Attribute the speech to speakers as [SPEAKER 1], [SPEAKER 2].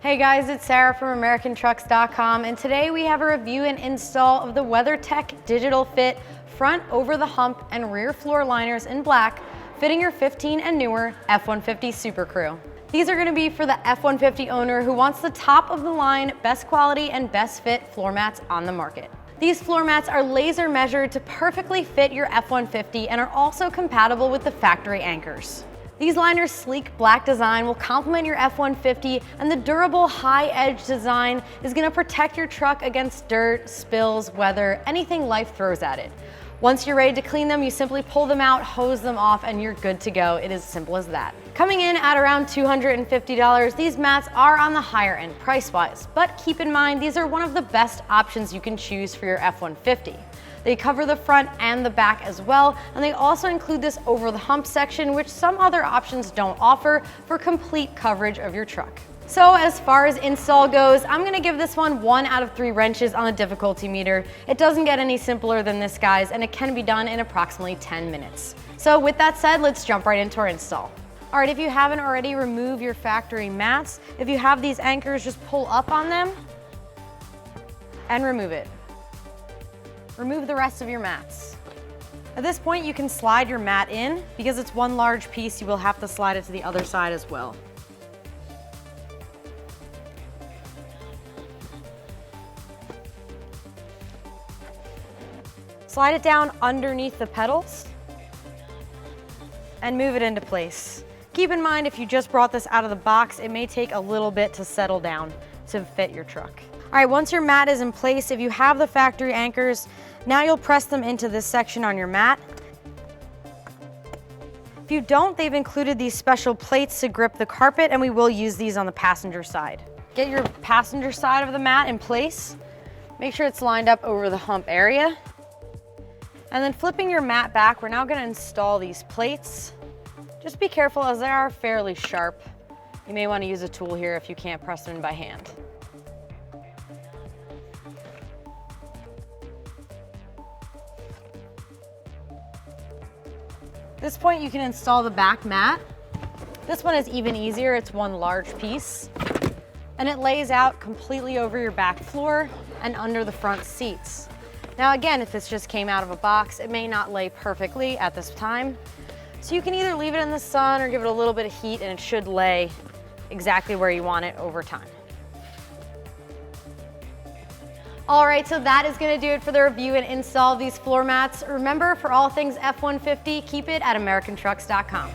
[SPEAKER 1] Hey guys, it's Sarah from AmericanTrucks.com, and today we have a review and install of the WeatherTech DigitalFit front over-the-hump and rear floor liners in black, fitting your 15 and newer F-150 Super Crew. These are going to be for the F-150 owner who wants the top of the line, best quality and best fit floor mats on the market. These floor mats are laser measured to perfectly fit your F-150 and are also compatible with the factory anchors. These liners' sleek black design will complement your F-150, and the durable high-edge design is going to protect your truck against dirt, spills, weather, anything life throws at it. Once you're ready to clean them, you simply pull them out, hose them off, and you're good to go. It is as simple as that. Coming in at around $250, these mats are on the higher end price-wise, but keep in mind these are one of the best options you can choose for your F-150. They cover the front and the back as well, and they also include this over-the-hump section, which some other options don't offer, for complete coverage of your truck. So as far as install goes, I'm gonna give this one 1 out of 3 wrenches on the difficulty meter. It doesn't get any simpler than this, guys, and it can be done in approximately 10 minutes. So with that said, let's jump right into our install. All right, if you haven't already, remove your factory mats. If you have these anchors, just pull up on them and remove it. Remove the rest of your mats. At this point, you can slide your mat in. Because it's one large piece, you will have to slide it to the other side as well. Slide it down underneath the pedals and move it into place. Keep in mind, if you just brought this out of the box, it may take a little bit to settle down to fit your truck. All right, once your mat is in place, if you have the factory anchors, now you'll press them into this section on your mat. If you don't, they've included these special plates to grip the carpet, and we will use these on the passenger side. Get your passenger side of the mat in place. Make sure it's lined up over the hump area. And then flipping your mat back, we're now gonna install these plates. Just be careful as they are fairly sharp. You may wanna use a tool here if you can't press them in by hand. At this point, you can install the back mat. This one is even easier. It's one large piece, and it lays out completely over your back floor and under the front seats. Now again, if this just came out of a box, it may not lay perfectly at this time. So you can either leave it in the sun or give it a little bit of heat, and it should lay exactly where you want it over time. All right, so that is gonna do it for the review and install of these floor mats. Remember, for all things F-150, keep it at AmericanTrucks.com.